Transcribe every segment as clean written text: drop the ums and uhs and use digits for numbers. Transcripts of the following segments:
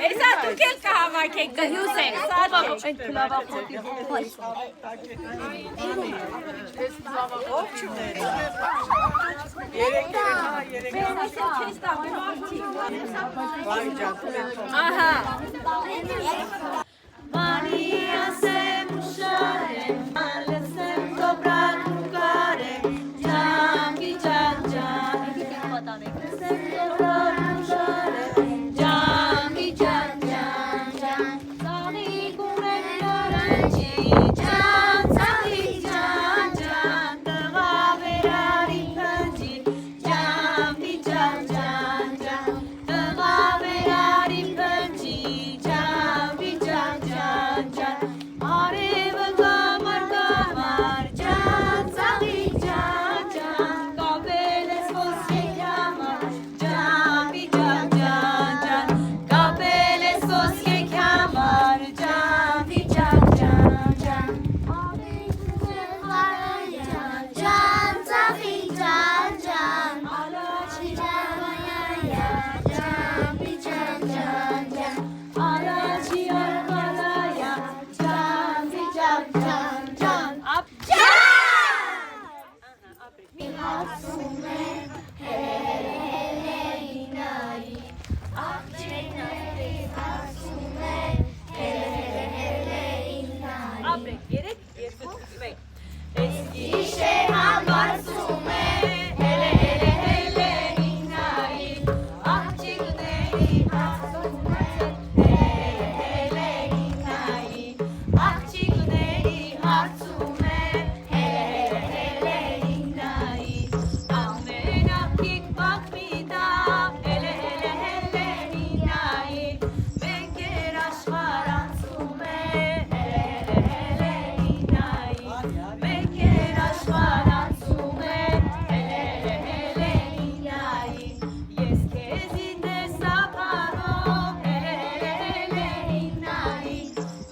Էսա դուք էլ կհավաքեք, կհյուս եք, սարդ եք։ Ով չուներ։ Երեք Ահա։ Maria se mușare, alesem dobrat mâncare, Giambi, Giam, Giam, alesem dobrat mâncare, Giambi, Giam, Giam, Giam, Zani cu mecărăci, Giam, Zani, Giam, Giam, Tăva verari pângi, Giambi, Giam, Giam, Giam, Tăva verari pângi, Giambi, Giam, Giam, Giam, Areva gamar gamar, Giam, Zani, Giam, Giam, Cabeles você chiamar, Giambi, Giam, Giam, Giam, Cabeles você chiamar, Giambi, Giam, Giam, Giam, Giam, Zani, Giam, Giam, Alachi, Giamaya, Giambi, Giam, Giam, Giam, Alachi, Armalaya, Giambi, Giam, Giam, Giam, up, Ապրեք, 3, 2, 1 Ishe hamar sume, hele hele hele inai, akchignei hasume, hele hele inai, akchignei hasume, hele hele inai, amenakik bakmida, hele hele hele inai, menker ashvaran sume, hele hele inai. Menker ashvaran sume, hele hele inai. Yes kezinde saparov, hele hele inai.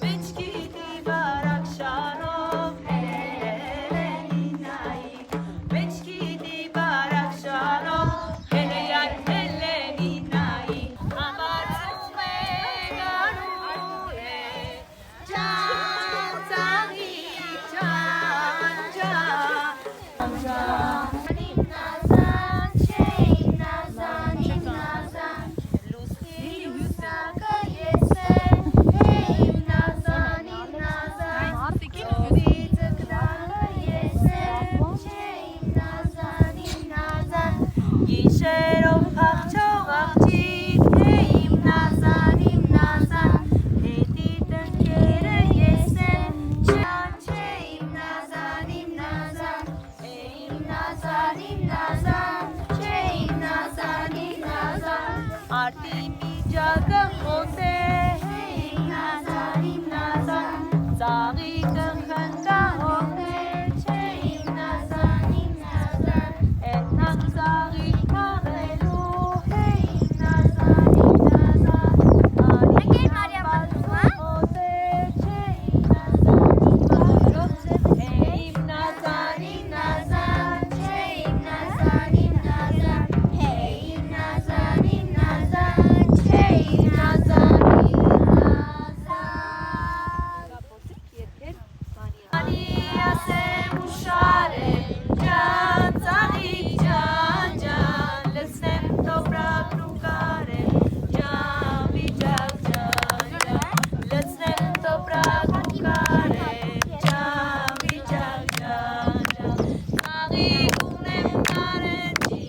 Mechkidi barak sharov, hele hele inai. Mechkidi barak sharov, hele hele inai. Amar sume garule, Giam, Zani, Giam, Giam. Nazan, Shein Nazan, Nazan, Lucy, Lusaka, Yese, Hey Nazan, Nazan, Lucy, Tzakdaka, Yese, Shein Nazan, Nazan, Yisherov, Hachov, Achik, Hey Nazan, Nazan, Heti Tankere, Yese, Shein Nazan, Nazan, Hey Nazan, Nazan, Shein Nazan, Nazan, Artemi Jagam Ose, Hey Nazan, Nazan, Zari Khanda Ose, Shein Nazan, Nazan, Etnak Zari Karelu, Hey Nazan, Nazan, Ari Maria Ose, Shein Nazan, Hey Nazan, Nazan, Shein Nazan, Nazan, Hey Nazan, Nazan, Shein Nazan, Maria se mushare, Giam, Zani, Giam, Giam, lesnem dobrat mâncare, Giambi, Giam, Giam, Giam, lesnem dobrat mâncare, Giambi, Giam, Giam, Giam, Zari kunem narenci,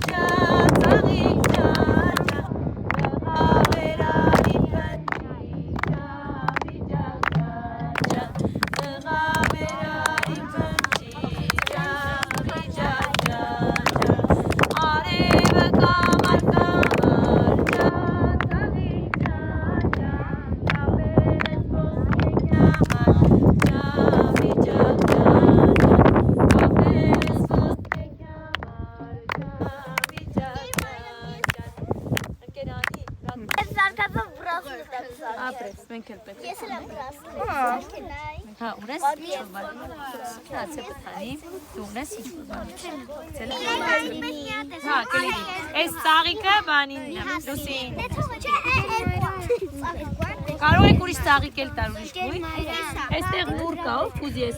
Giam, Zari, Giam, Giam, Vera ipenci, Giambi, Giam, Giam, Giam, Vera ipenci, Giambi, Giam, Giam, Giam, Areva gamar gamar, Giam, Zani, Giam, Giam, Cabeles você chiamar, Giambi, Giam, Giam, Giam, Cabeles você chiamar, Giambi, Giam, Giam, Giam. Încheiat. Zalkazov braslı da. Ապրես, մենք էլ պետք է։ Ես էլ եմ braslı. Կնայի։ Հա, ունես ինչ-որ բան։ Հացը պտանի, դու ունես ինչ-որ բան։ Հա, կլինի։ Այս ծաղիկը բանին լուսին։ Կարող եք ուրիշ ծաղիկ էլ տալ ուրիշ գույն։ Այստեղ նուր կա, ով կուզի ես։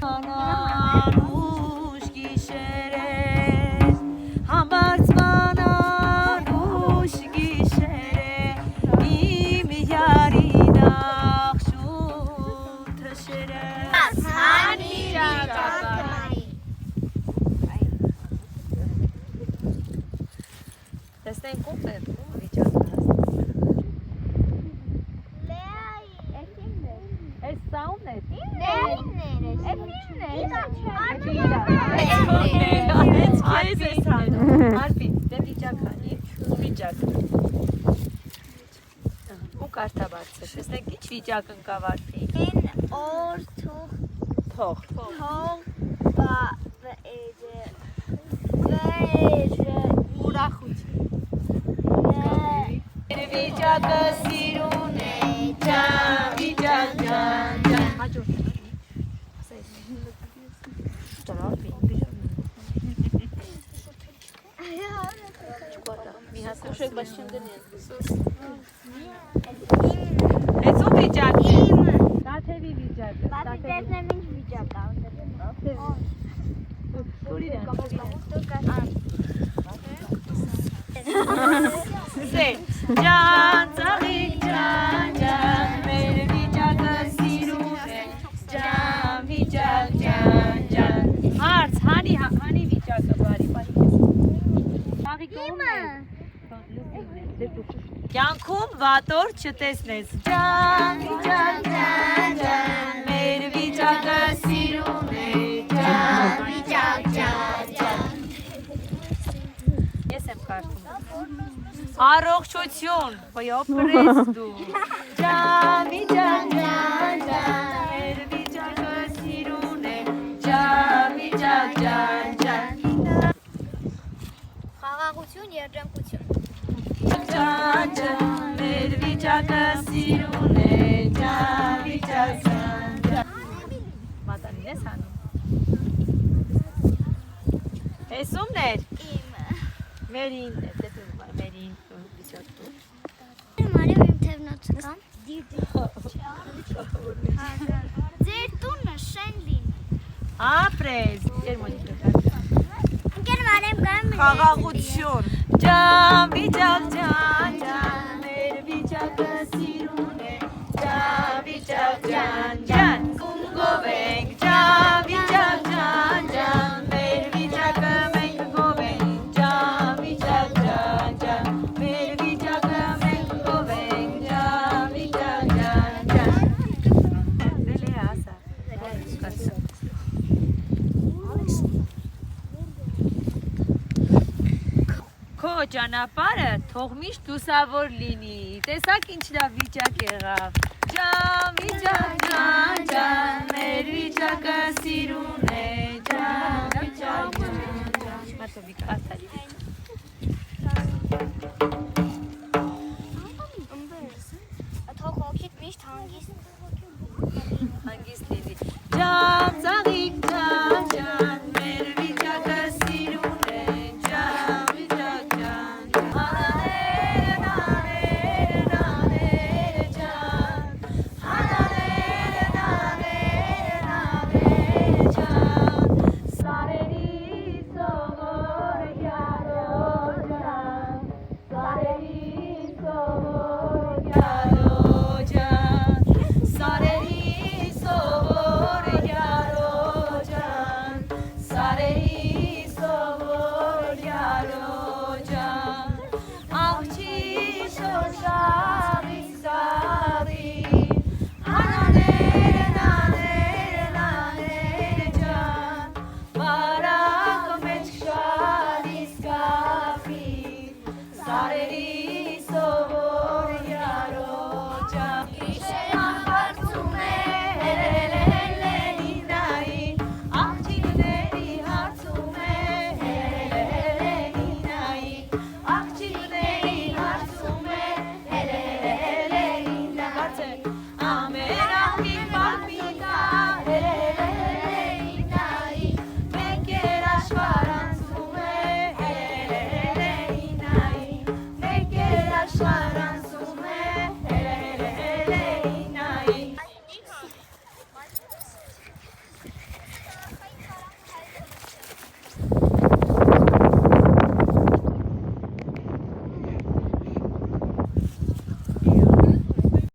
Անանուշ գիշերես, համբարձմանանուշ գիշեր իմ յարին աղշու թշերես հանի ճակատարի տեսնենք ով է վիճակը Այս սաունն է Արպի, դե վիճակ հանի, վիճակ ու կարտաբարձը, տեսնեք ինչ վիճակ ընկավ Արպի օր Թող ուրախություն Վիճակը սիրուն է, ջան, վիճակ, ջան, ջան Հաջորդ Կուշեք, բայց չեմ դնի Այս ու վիճակ է Տաթևի վիճակը Բատի տեսնեմ ինչ վիճակ ա Ջան, ծաղիկ, ջան, ջան Մեր վիճակը սիրուն է Ջան, վիճակ, ջան, ջան Հարց, հանի վիճակը բարի Ծաղիկ ում է Կյանքում վատոր չտեսնես Ջան, վիճակ, ջան, ջան Մեր վիճակը սիրուն է Ջան, վիճակ, ջան, ջան Ես եմ կարդում Առողջություն, ոյոպրես դու Ջան, վիճակ, ջան, ջան Մեր վիճակը սիրուն է Ջան, վիճակ, ջան, ջան Խաղաղություն, երջանկություն Ջան, ջան, մեր վիճակը սիրուն է Ջան, վիճակ, ջան, ջան Մատանին ես հանում Ես ումն էր Մերին է, մերին վիճակ դու Մարև իմ թևնոցը կամ Ձեր տունը շեն լինի Ապրես, երմոնիկ Ընկեր մարև գամ Խաղաղություն Ջան, վիճակ, ջան, ջան Մեր վիճակը սիրուն է Ջան, վիճակ, ջան, ջան Գով ենք Ջան, վիճակ, ջան, ջան Մեր վիճակը մենք գով ենք Ջան, վիճակ, ջան, ջան Մեր վիճակը մենք գով ենք Ջան, վիճակ, ջան, ջան Դել է ասա Քո ճանապարհը թող միշտ լուսավոր լինի Տեսակ ինչ լավ վիճակ եղավ Ջան, վիճակ, ջան, ջան Մեր վիճակը սիրուն է Ջան, վիճակ, ջան, ջան Մատովիկ, արդարի Թող հոգիդ միշտ Հանգիստ լինի Ջան, ծաղիկ, ջան, ջան Մեր վիճակը սիրուն է Ջան, վիճակ, ջան Հանաները, նաները, նաները, ջան Հանաները, նաները, նաները, ջան Սարերի սովոր յարո, ջան Սարերի սովոր յարո, ջան Սարերի սովոր յարո, ջան Ջամի